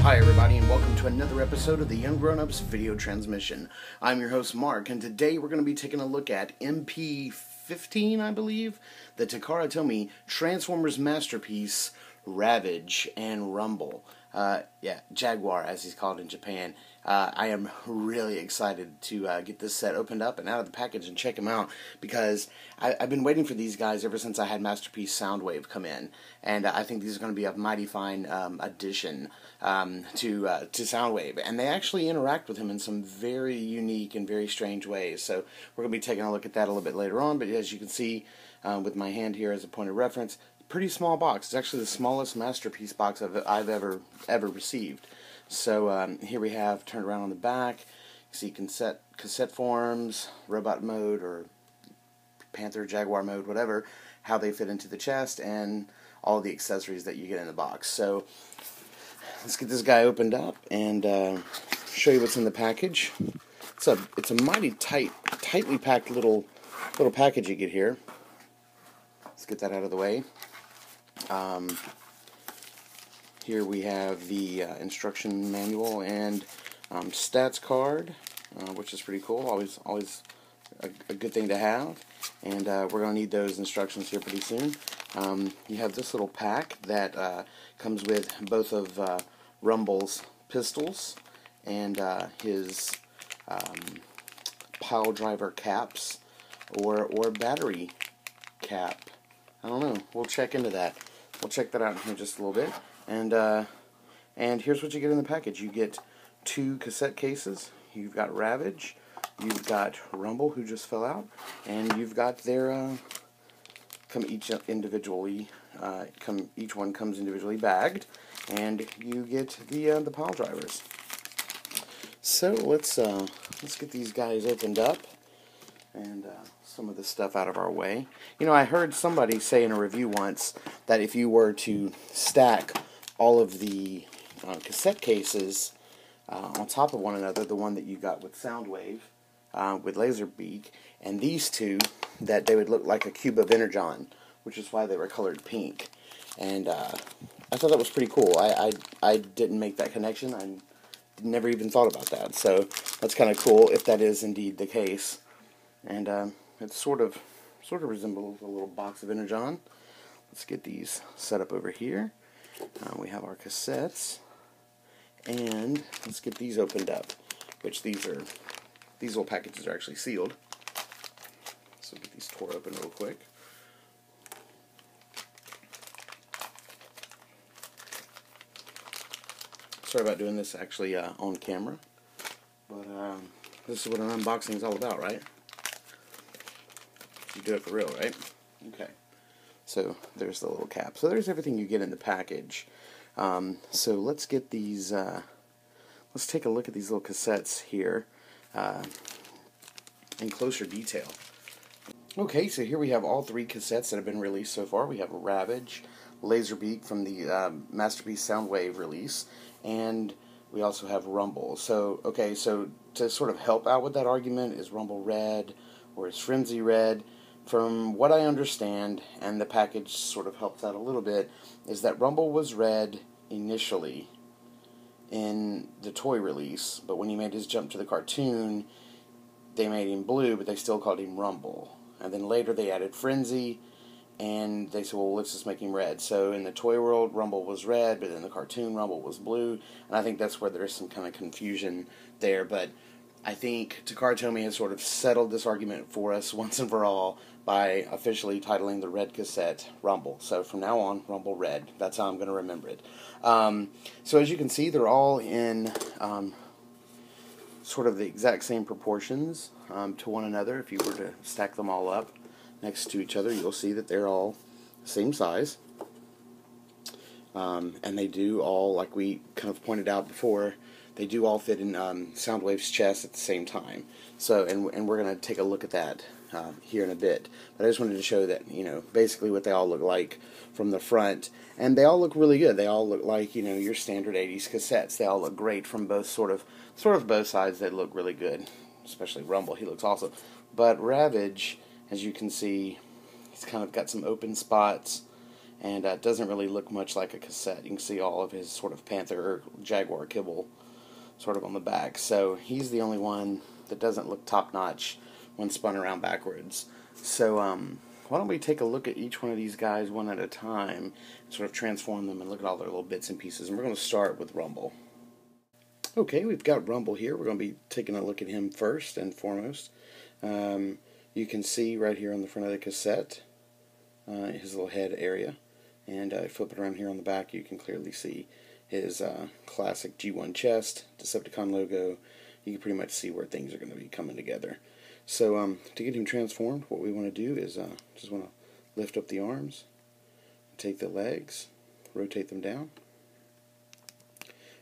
Hi everybody, and welcome to another episode of the Ungrownups video transmission. I'm your host Mark, and today we're going to be taking a look at MP-15, I believe, the Takara Tomy Transformers masterpiece, Ravage and Rumble. Jaguar, as he's called in Japan. I am really excited to get this set opened up and out of the package and check them out, because I've been waiting for these guys ever since I had Masterpiece Soundwave come in, and I think these are going to be a mighty fine addition to Soundwave, and they actually interact with him in some very unique and very strange ways. So we're going to be taking a look at that a little bit later on, but as you can see with my hand here as a point of reference, pretty small box. It's actually the smallest Masterpiece box I've ever received. So here we have, turned around on the back, you see cassette forms, robot mode, or Panther, Jaguar mode, whatever, how they fit into the chest, and all the accessories that you get in the box. So let's get this guy opened up and show you what's in the package. It's a mighty tightly packed little package you get here. Let's get that out of the way. Here we have the instruction manual and stats card, which is pretty cool. Always a good thing to have. And we're going to need those instructions here pretty soon. You have this little pack that comes with both of Rumble's pistols and his pile driver caps or battery cap. I don't know. We'll check into that. We'll check that out in here just a little bit. And here's what you get in the package. You get 2 cassette cases. You've got Ravage. You've got Rumble, who just fell out, and you've got their come each individually. Each one comes individually bagged, and you get the pile drivers. So let's get these guys opened up and some of the stuff out of our way. You know, I heard somebody say in a review once that if you were to stack all of the cassette cases on top of one another, the one that you got with Soundwave, with Laserbeak, and these two, that they would look like a cube of Energon, which is why they were colored pink. And I thought that was pretty cool. I didn't make that connection. I never even thought about that. So that's kind of cool if that is indeed the case. And it sort of resembles a little box of Energon. Let's get these set up over here. We have our cassettes, and let's get these opened up. Which these little packages are actually sealed. So get these tore open real quick. Sorry about doing this actually on camera, but this is what an unboxing is all about, right? You do it for real, right? Okay. So there's the little cap. So there's everything you get in the package. So let's get these. Let's take a look at these little cassettes here in closer detail. Okay, so here we have all 3 cassettes that have been released so far. We have Ravage, Laserbeak from the Masterpiece Soundwave release, and we also have Rumble. So okay, so to sort of help out with that argument, is Rumble red or is Frenzy red? From what I understand, and the package sort of helps out a little bit, is that Rumble was red initially in the toy release, but when he made his jump to the cartoon, they made him blue, but they still called him Rumble. And then later they added Frenzy, and they said, well, let's just make him red. So in the toy world, Rumble was red, but in the cartoon, Rumble was blue. And I think that's where there's some kind of confusion there, but I think Takara Tomy has sort of settled this argument for us once and for all by officially titling the red cassette Rumble. So from now on, Rumble Red. That's how I'm going to remember it. So as you can see, they're all in sort of the exact same proportions to one another. If you were to stack them all up next to each other, you'll see that they're all the same size. And they do all, like we kind of pointed out before, they do all fit in Soundwave's chest at the same time. So, and we're going to take a look at that here in a bit. But I just wanted to show that, you know, basically what they all look like from the front. And they all look really good. They all look like, you know, your standard 80s cassettes. They all look great from both sort of both sides. They look really good. Especially Rumble, he looks awesome. But Ravage, as you can see, he's kind of got some open spots and it doesn't really look much like a cassette. You can see all of his sort of Panther or Jaguar kibble sort of on the back. So he's the only one that doesn't look top-notch when spun around backwards. So why don't we take a look at each one of these guys one at a time, and sort of transform them and look at all their little bits and pieces. And we're going to start with Rumble. Okay, we've got Rumble here. We're going to be taking a look at him first and foremost. You can see right here on the front of the cassette his little head area, and flip it around here on the back, you can clearly see his classic G1 chest, Decepticon logo. You can pretty much see where things are going to be coming together. So to get him transformed, what we want to do is just want to lift up the arms, take the legs, rotate them down,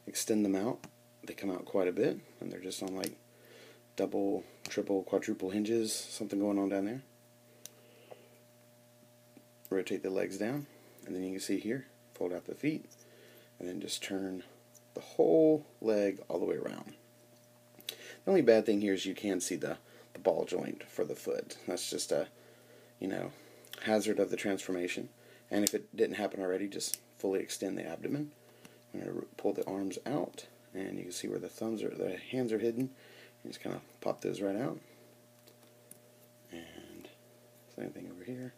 extend them out. They come out quite a bit, and they're just on like double, triple, quadruple hinges, something going on down there. Rotate the legs down, and then you can see here, fold out the feet, and then just turn the whole leg all the way around. The only bad thing here is you can see the ball joint for the foot. That's just a, hazard of the transformation. And if it didn't happen already, just fully extend the abdomen. I'm going to pull the arms out, and you can see where the hands are hidden. You just kind of pop those right out. And same thing over here.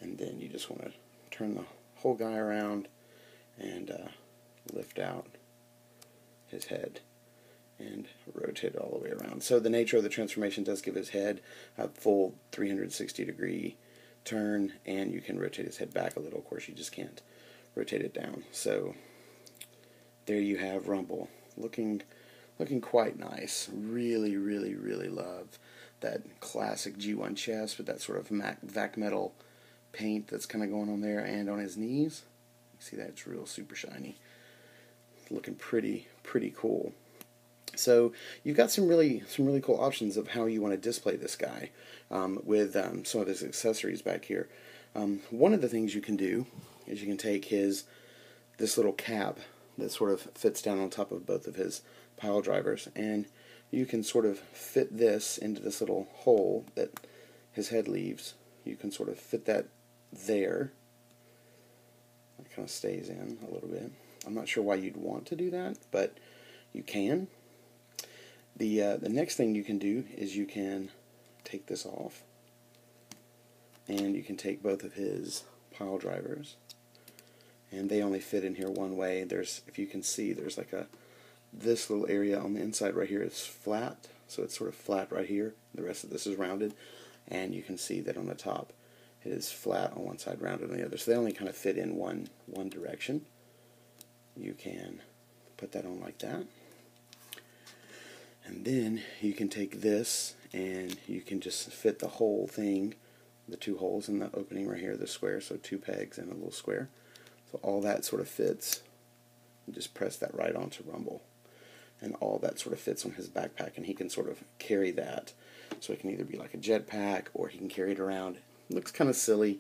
And then you just want to turn the whole guy around and lift out his head and rotate it all the way around. So the nature of the transformation does give his head a full 360-degree turn, and you can rotate his head back a little. Of course, you just can't rotate it down. So there you have Rumble, looking quite nice. Really, really, really love that classic G1 chest with that sort of vac metal paint that's kind of going on there, and on his knees. You see that? It's real super shiny. It's looking pretty cool. So you've got some really cool options of how you want to display this guy with some of his accessories back here. One of the things you can do is you can take this little cap that sort of fits down on top of both of his pile drivers, and you can sort of fit this into this little hole that his head leaves. You can sort of fit that there. It kind of stays in a little bit. I'm not sure why you'd want to do that, but you can. The next thing you can do is you can take this off, and you can take both of his pile drivers, and they only fit in here one way. If you can see, there's like this little area on the inside right here is flat, so it's sort of flat right here. The rest of this is rounded, and you can see that on the top it is flat on one side, rounded on the other. So they only kind of fit in one direction. You can put that on like that. And then you can take this and you can just fit the whole thing, the two holes in the opening right here, the square, so two pegs and a little square. So all that sort of fits. You just press that right onto Rumble. And all that sort of fits on his backpack, and he can sort of carry that. So it can either be like a jetpack, or he can carry it around. It looks kind of silly.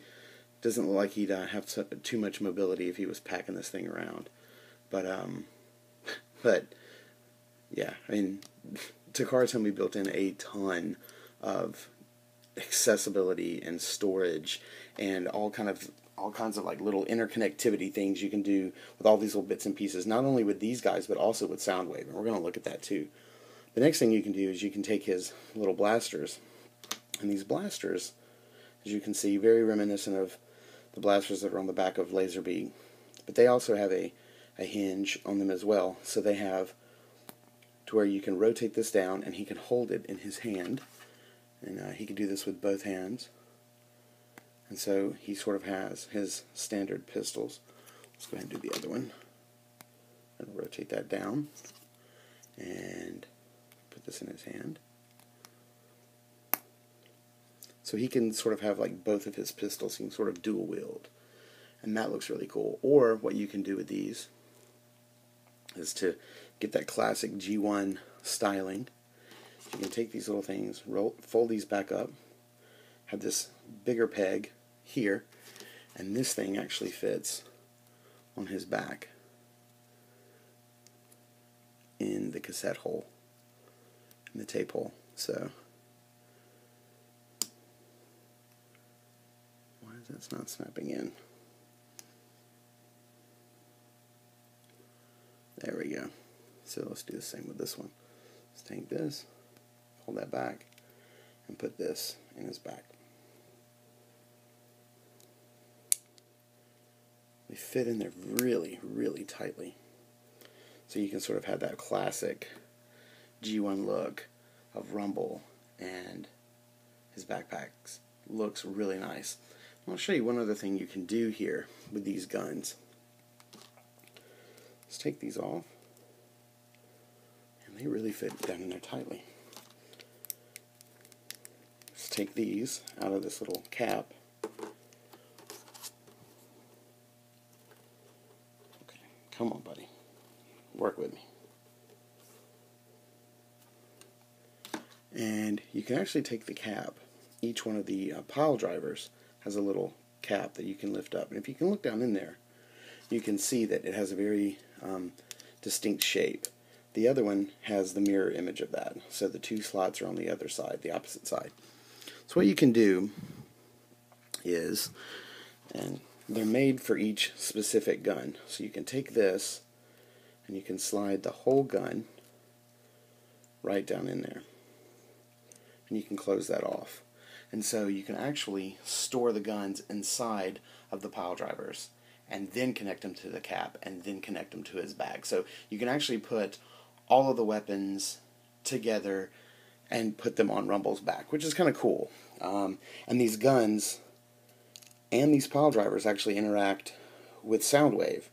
Doesn't look like he'd have too much mobility if he was packing this thing around. But yeah, I mean, Takara Tomy built in a ton of accessibility and storage and all kinds of like little interconnectivity things you can do with all these little bits and pieces, not only with these guys but also with Soundwave, and we're going to look at that too. The next thing you can do is you can take his little blasters, and these blasters, as you can see, very reminiscent of the blasters that are on the back of Laserbeak, but they also have a hinge on them as well, so they have to where you can rotate this down and he can hold it in his hand, and he can do this with both hands. And so he sort of has his standard pistols. Let's go ahead and do the other one. And rotate that down and put this in his hand. So he can sort of have like both of his pistols. He can sort of dual wield. And that looks really cool. Or what you can do with these is to get that classic G1 styling. You can take these little things, fold these back up, have this bigger peg here, and this thing actually fits on his back in the cassette hole, in the tape hole. So That's not snapping in. There we go. So let's do the same with this one. Let's take this, pull that back, and put this in his back. They fit in there really, really tightly. So you can sort of have that classic G1 look of Rumble, and his backpacks looks really nice. I'll show you one other thing you can do here with these guns. Let's take these off, and they really fit down in there tightly. Let's take these out of this little cap. Okay, come on, buddy. Work with me. And you can actually take the cap. Each one of the pile drivers has a little cap that you can lift up. And if you can look down in there, you can see that it has a very distinct shape. The other one has the mirror image of that. So the two slots are on the other side, the opposite side. So what you can do is, and they're made for each specific gun. So you can take this and you can slide the whole gun right down in there. And you can close that off. And so you can actually store the guns inside of the pile drivers and then connect them to the cap and then connect them to his bag. So you can actually put all of the weapons together and put them on Rumble's back, which is kind of cool. And these guns and these pile drivers actually interact with Soundwave.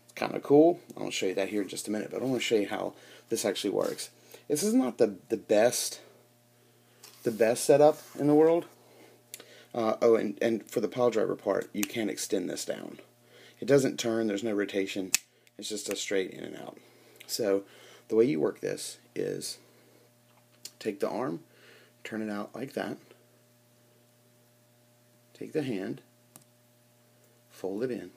It's kind of cool. I'll show you that here in just a minute, but I want to show you how this actually works. This is not the best setup in the world. Oh, and for the pile driver part, you can't extend this down. It doesn't turn, there's no rotation, it's just a straight in and out. So the way you work this is take the arm, turn it out like that, take the hand, fold it in,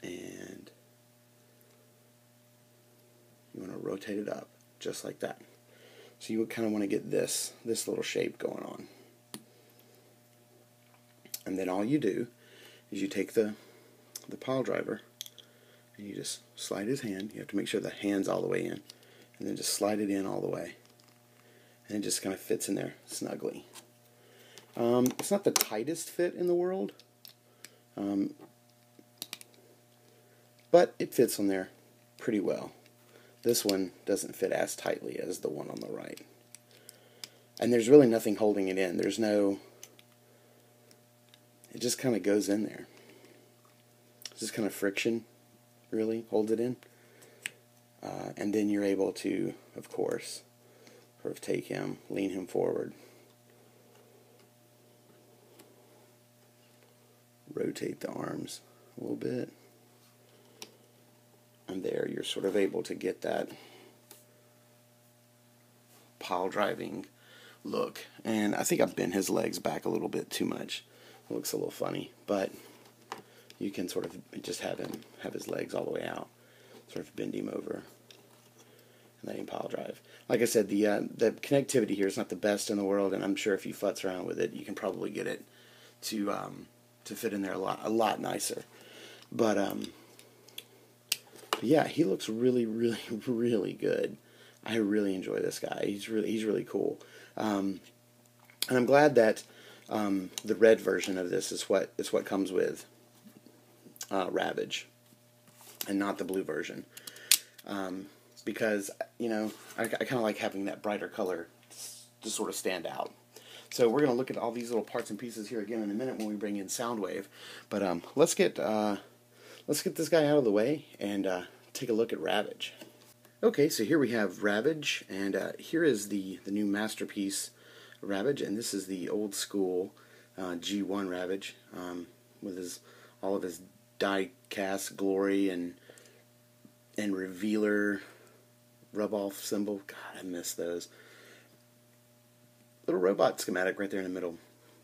and you want to rotate it up just like that. So you would kind of want to get this little shape going on. And then all you do is you take the pile driver and you just slide his hand. You have to make sure the hand's all the way in, and then just slide it in all the way, and it just kind of fits in there snugly. It's not the tightest fit in the world, but it fits on there pretty well. This one doesn't fit as tightly as the one on the right. And there's really nothing holding it in. There's no... It just kind of goes in there. It's just kind of friction, really, holds it in. And then you're able to, of course, sort of take him, lean him forward, rotate the arms a little bit. And there you're sort of able to get that pile driving look. And I think I've bent his legs back a little bit too much. It looks a little funny, but you can sort of just have his legs all the way out, sort of bend him over, and let him pile drive. Like I said, the connectivity here is not the best in the world, and I'm sure if you futz around with it, you can probably get it to fit in there a lot nicer. But yeah, he looks really, really, really good. I really enjoy this guy. He's really cool. And I'm glad that the red version of this is what comes with Ravage, and not the blue version. Because, you know, I kind of like having that brighter color to sort of stand out. So we're going to look at all these little parts and pieces here again in a minute when we bring in Soundwave. But let's get this guy out of the way and take a look at Ravage. Okay, so here we have Ravage, and here is the new masterpiece Ravage, and this is the old school G1 Ravage with all of his die-cast glory and revealer rub-off symbol. God, I miss those. Little robot schematic right there in the middle.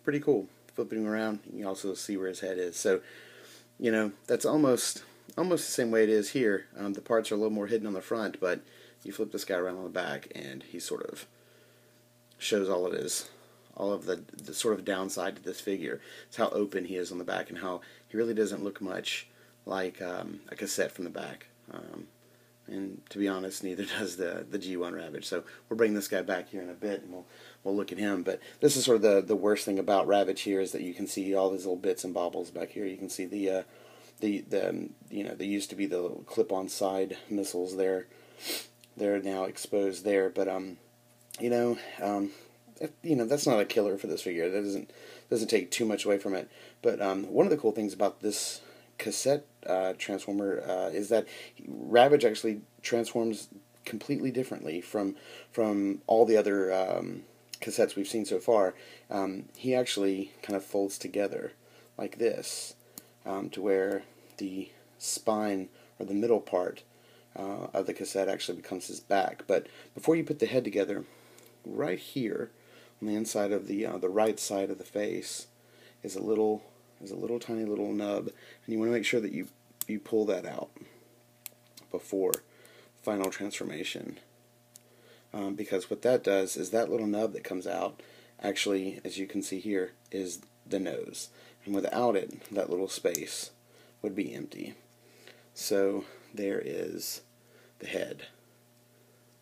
Pretty cool. Flipping him around, you can also see where his head is. So, you know, that's almost the same way it is here. The parts are a little more hidden on the front, but you flip this guy around on the back, and he's sort of shows all of the sort of downside to this figure. It's how open he is on the back and how he really doesn't look much like a Cassette from the back. And to be honest, neither does the G1 Ravage. So we'll bring this guy back here in a bit, and we'll look at him. But this is sort of the worst thing about Ravage here is that you can see all these little bits and bobbles back here. You can see the you know, they used to be the little clip-on side missiles there. They're now exposed there, but you know, that's not a killer for this figure. That doesn't take too much away from it. But one of the cool things about this Cassette transformer is that Ravage actually transforms completely differently from all the other Cassettes we've seen so far. He actually kind of folds together like this, to where the spine or the middle part of the Cassette actually becomes his back. But before you put the head together, right here on the inside of the right side of the face is a tiny little nub, and you want to make sure that you pull that out before final transformation, because what that does is that little nub that comes out actually, as you can see here, is the nose, and without it, that little space would be empty. So there is the head.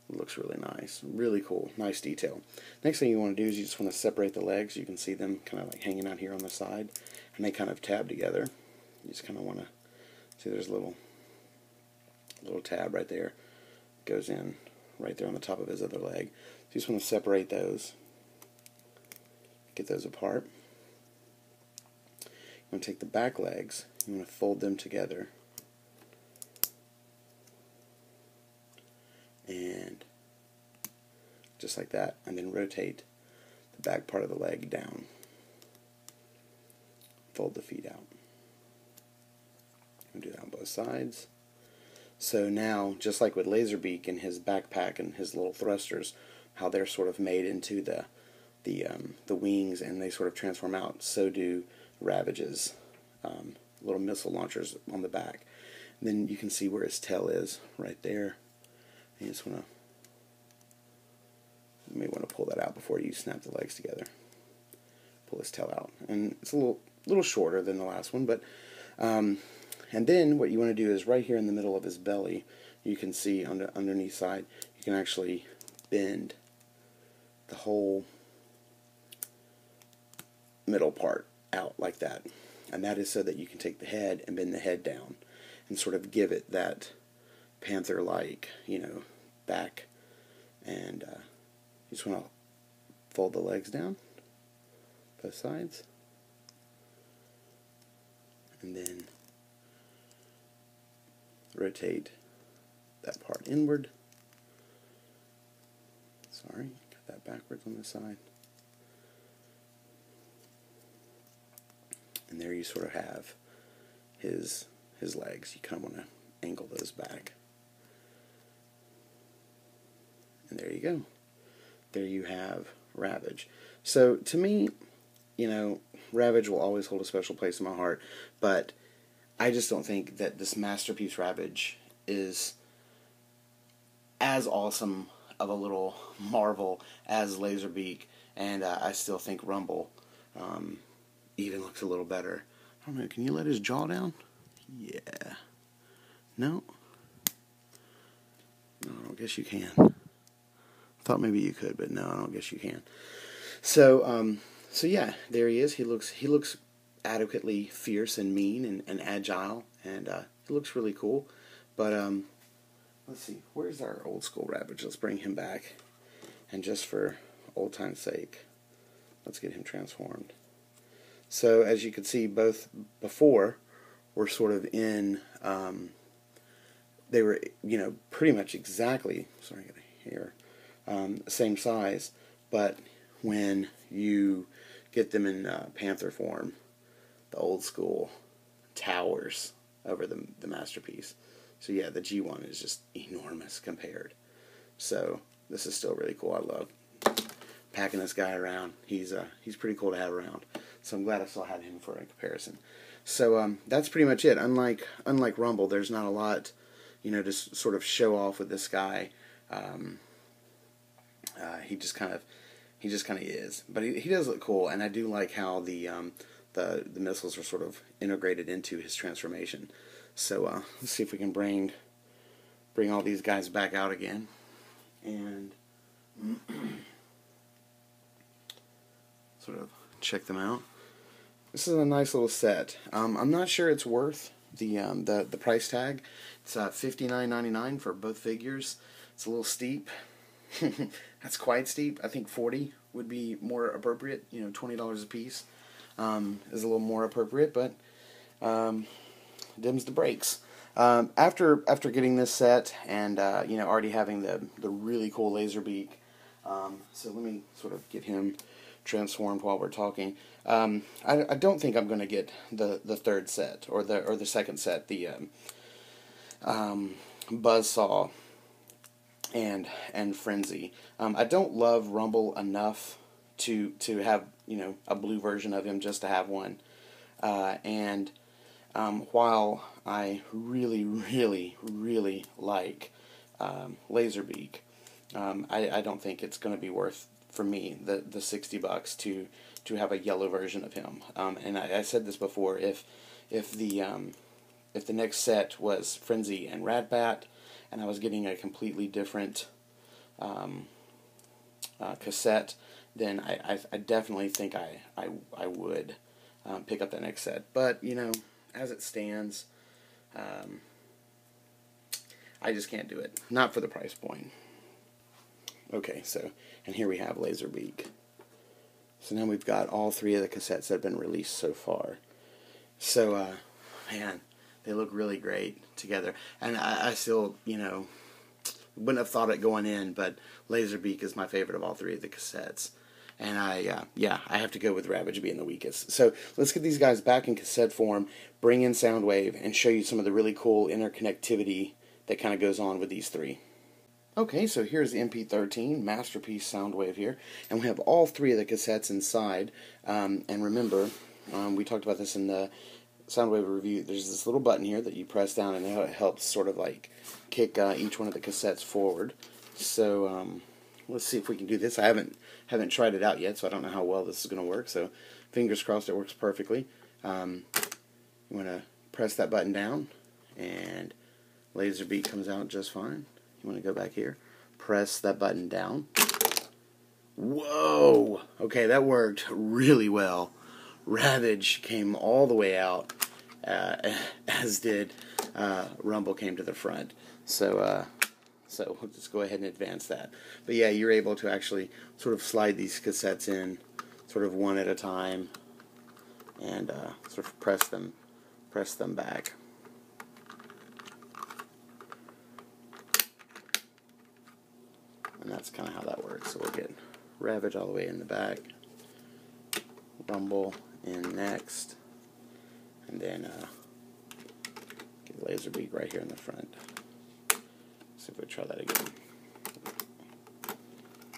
It looks really nice, really cool, nice detail. Next thing you want to do is you just want to separate the legs. You can see them kind of like hanging out here on the side, and they kind of tab together. You just kind of want to see there's a little tab right there, goes in right there on the top of his other leg. So you just want to separate those, get those apart. You want to take the back legs, you want to fold them together, and just like that, and then rotate the back part of the leg down. Fold the feet out. And do that on both sides. So now, just like with Laserbeak and his backpack and his little thrusters, how they're sort of made into the wings and they sort of transform out, so do Ravage's little missile launchers on the back. And then you can see where his tail is right there. You just want to, you may want to pull that out before you snap the legs together. Pull his tail out, and it's a little shorter than the last one, but and then what you want to do is right here in the middle of his belly, you can see on the underneath side, you can actually bend the whole middle part out like that, and that is so that you can take the head and bend the head down and sort of give it that panther-like, back. And you just want to fold the legs down, both sides, and then rotate that part inward. Sorry, got that backwards on this side. And there you sort of have his legs. You kind of want to angle those back. And there you go. There you have Ravage. So to me, Ravage will always hold a special place in my heart, but I just don't think that this Masterpiece Ravage is as awesome of a little marvel as Laserbeak, and I still think Rumble even looks a little better. I don't know, can you let his jaw down? Yeah. No? No, I don't guess you can. Thought maybe you could, but no, I don't guess you can. So, so yeah, there he is. He looks adequately fierce and mean and agile, and he looks really cool. But let's see, where's our old school Ravage? Let's bring him back, and just for old time's sake, let's get him transformed. So as you can see, both before were sort of in, they were pretty much exactly, sorry, I got a hair, same size, but when you get them in panther form, the old school towers over the Masterpiece. So yeah, the G1 is just enormous compared. So this is still really cool. I love packing this guy around. He's pretty cool to have around. So I'm glad I still had him for a comparison. So that's pretty much it. Unlike Rumble, there's not a lot, to sort of show off with this guy. He just kind of He just kind of is. But he does look cool, and I do like how the missiles are sort of integrated into his transformation. So let's see if we can bring all these guys back out again. And sort of check them out. This is a nice little set. I'm not sure it's worth the price tag. It's $59.99 for both figures. It's a little steep. That's quite steep. I think $40 would be more appropriate. You know, $20 a piece is a little more appropriate, but dims the brakes. After getting this set and you know, already having the really cool laser beak. So let me sort of get him transformed while we're talking. I don't think I'm going to get the third set or the second set, the Buzzsaw and Frenzy. I don't love Rumble enough to have, you know, a blue version of him just to have one. And while I really like Laserbeak, I don't think it's going to be worth for me the $60 to have a yellow version of him. And I said this before, if the next set was Frenzy and Radbat, and I was getting a completely different cassette, then I definitely think I would pick up the next set. But, you know, as it stands, I just can't do it. Not for the price point. Okay, so, and here we have Laserbeak. So now we've got all three of the cassettes that have been released so far. So, man, they look really great together. And I still, you know, wouldn't have thought it going in, but Laserbeak is my favorite of all three of the cassettes. And I have to go with Ravage being the weakest. So let's get these guys back in cassette form, bring in Soundwave, and show you some of the really cool interconnectivity that kind of goes on with these three. Okay, so here's the MP-13 Masterpiece Soundwave here, and we have all three of the cassettes inside. And remember, we talked about this in the Soundwave review. There's this little button here that you press down, and it helps sort of like kick each one of the cassettes forward. So let's see if we can do this. I haven't tried it out yet, so I don't know how well this is going to work. So fingers crossed it works perfectly. You want to press that button down, and Laserbeak comes out just fine. You want to go back here, press that button down. Whoa! Okay, that worked really well. Ravage came all the way out, as did Rumble came to the front. So we'll just go ahead and advance that. But yeah, you're able to actually sort of slide these cassettes in, sort of one at a time, and sort of press them back. And that's kind of how that works. So we'll get Ravage all the way in the back, Rumble in next, and then get Laserbeak right here in the front. See if we try that again.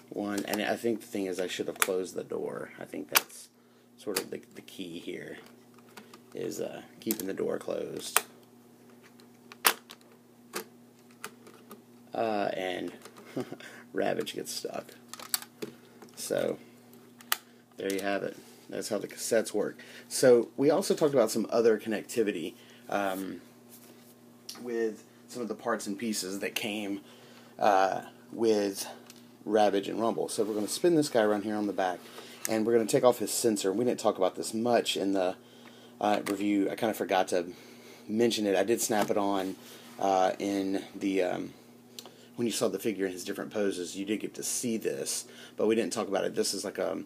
One, and I think the thing is I should have closed the door. I think that's sort of the key here, is keeping the door closed. And Ravage gets stuck. So there you have it. That's how the cassettes work. So we also talked about some other connectivity with some of the parts and pieces that came with Ravage and Rumble. So we're going to spin this guy around here on the back, and we're going to take off his sensor. We didn't talk about this much in the review. I kind of forgot to mention it. I did snap it on in the when you saw the figure in his different poses. You did get to see this, but we didn't talk about it. This is like a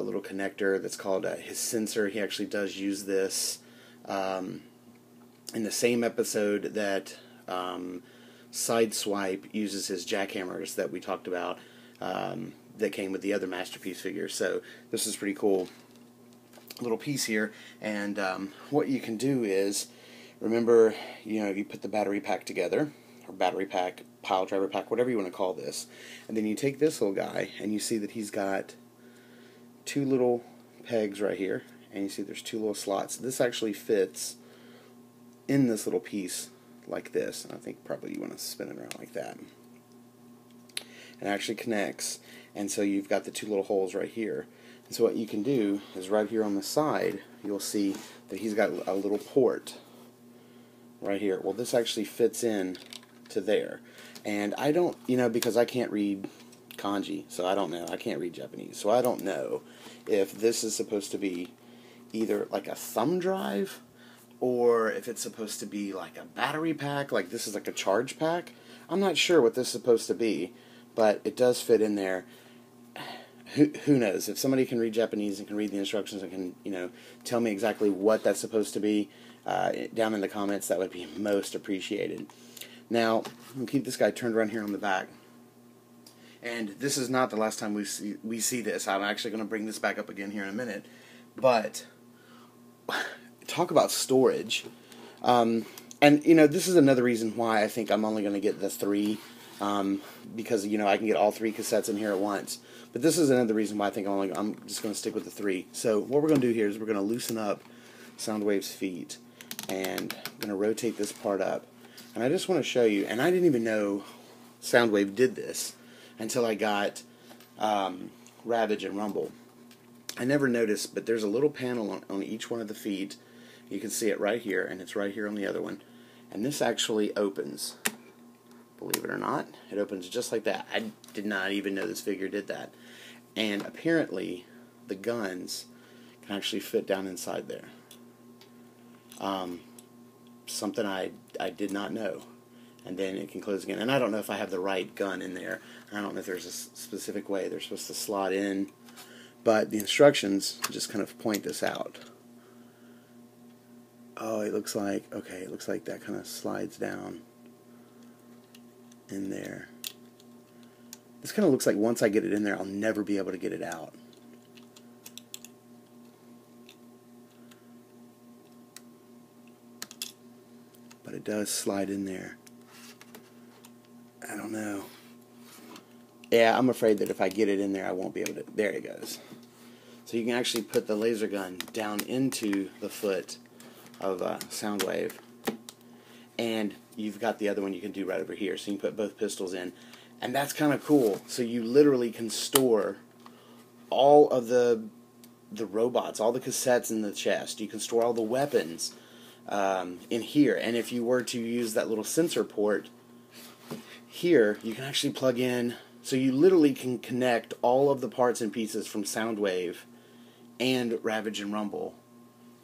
little connector that's called his sensor. He actually does use this in the same episode that Sideswipe uses his jackhammers that we talked about that came with the other Masterpiece figures. So this is pretty cool little piece here. And what you can do is, remember, you know, you put the battery pack together, or battery pack, pile driver pack, whatever you want to call this, and then you take this little guy and you see that he's got two little pegs right here, and you see there's two little slots. This actually fits in this little piece like this, and I think probably you want to spin it around like that. It actually connects, and so you've got the two little holes right here. And so what you can do is right here on the side, you'll see that he's got a little port right here. Well, this actually fits in to there. And I don't, because I can't read kanji, so I don't know. I can't read Japanese, so I don't know if this is supposed to be either like a thumb drive or if it's supposed to be like a battery pack, like this is like a charge pack. I'm not sure what this is supposed to be, but it does fit in there. Who knows? If somebody can read Japanese and can read the instructions and can, tell me exactly what that's supposed to be down in the comments, that would be most appreciated. Now, I'm going to keep this guy turned around here on the back. And this is not the last time we see this. I'm actually going to bring this back up again here in a minute. But talk about storage. And, this is another reason why I think I'm only going to get the 3. Because, I can get all 3 cassettes in here at once. But this is another reason why I think I'm just going to stick with the 3. So what we're going to do here is we're going to loosen up Soundwave's feet. And I'm going to rotate this part up. And I just want to show you, and I didn't even know Soundwave did this until I got Ravage and Rumble. I never noticed, but there's a little panel on each one of the feet. You can see it right here, and it's right here on the other one. And this actually opens. Believe it or not, it opens just like that. I did not even know this figure did that. And apparently, the guns can actually fit down inside there. Something I did not know. And then it can close again. And I don't know if I have the right gun in there. I don't know if there's a specific way they're supposed to slot in. But the instructions just kind of point this out. Oh, it looks like that kind of slides down in there. This kind of looks like once I get it in there, I'll never be able to get it out. But it does slide in there. I don't know. Yeah, I'm afraid that if I get it in there, I won't be able to. There it goes. So you can actually put the laser gun down into the foot of Soundwave. And you've got the other one you can do right over here. So you can put both pistols in. And that's kind of cool. So you literally can store all of the robots, all the cassettes in the chest. You can store all the weapons in here. And if you were to use that little sensor port here, you can actually plug in. So you literally can connect all of the parts and pieces from Soundwave and Ravage and Rumble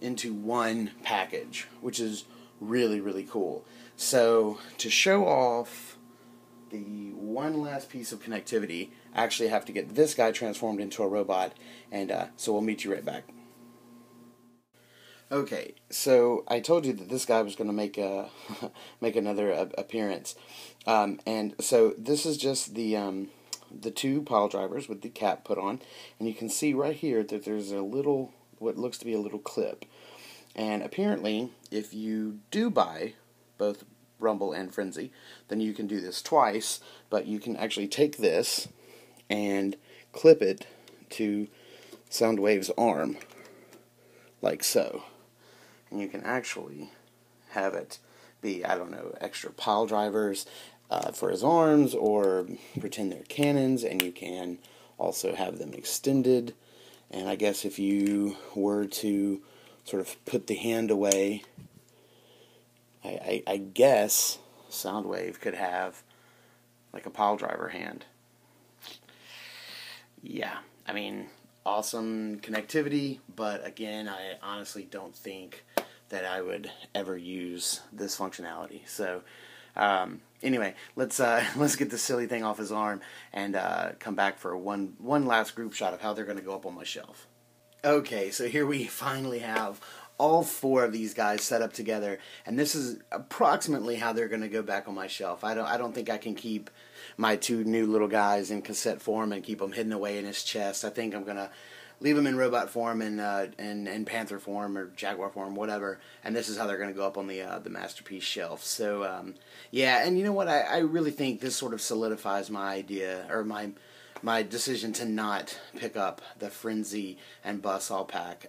into one package, which is really, really cool. So to show off the one last piece of connectivity, I actually have to get this guy transformed into a robot, and so we'll meet you right back. Okay, so I told you that this guy was going to make another appearance, and so this is just the 2 pile drivers with the cap put on, and you can see right here that there's a little, what looks to be a little clip, and apparently if you do buy both Rumble and Frenzy, then you can do this twice, but you can actually take this and clip it to Soundwave's arm, like so. And you can actually have it be, I don't know, extra pile drivers for his arms, or pretend they're cannons, and you can also have them extended. And I guess if you were to sort of put the hand away, I guess Soundwave could have like a pile driver hand. Yeah, I mean, awesome connectivity, but again, I honestly don't think that I would ever use this functionality. So anyway, let's get this silly thing off his arm and come back for one last group shot of how they're going to go up on my shelf. Okay, so here we finally have all 4 of these guys set up together, and this is approximately how they're going to go back on my shelf. I don't think I can keep my 2 new little guys in cassette form and keep them hidden away in his chest. I think I'm going to leave them in robot form and panther form or jaguar form, whatever, and this is how they're going to go up on the Masterpiece shelf. So yeah, and you know what, I really think this sort of solidifies my idea, or my my decision to not pick up the Frenzy and Bus all pack.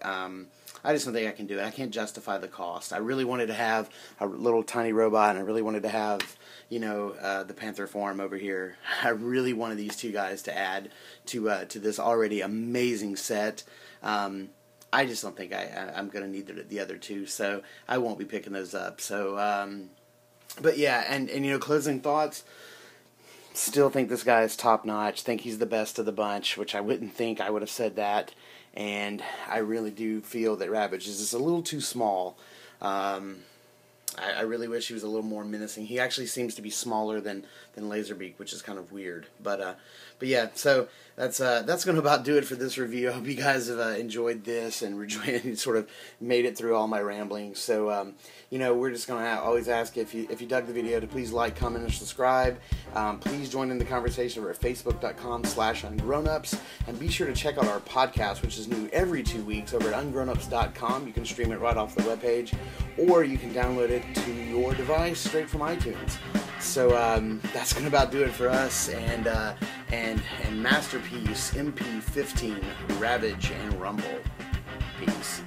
I just don't think I can do it. I can't justify the cost. I really wanted to have a little tiny robot, and I really wanted to have, you know, the Panther form over here. I really wanted these two guys to add to this already amazing set. I just don't think I'm going to need the other two, so I won't be picking those up. So, but yeah, and you know, closing thoughts. Still think this guy is top notch. Think he's the best of the bunch, which I wouldn't think I would have said that. And I really do feel that Ravage is just a little too small. I really wish he was a little more menacing. He actually seems to be smaller than Laserbeak, which is kind of weird. But yeah, so that's going to about do it for this review. I hope you guys have enjoyed this and sort of made it through all my ramblings. So you know, we're just going to always ask if you dug the video to please like, comment, and subscribe. Please join in the conversation over at facebook.com/ungrownups, and be sure to check out our podcast, which is new every 2 weeks, over at ungrownups.com. You can stream it right off the webpage, or you can download it to your device straight from iTunes. So that's going to about do it for us, and Masterpiece MP-15, Ravage, and Rumble. Peace.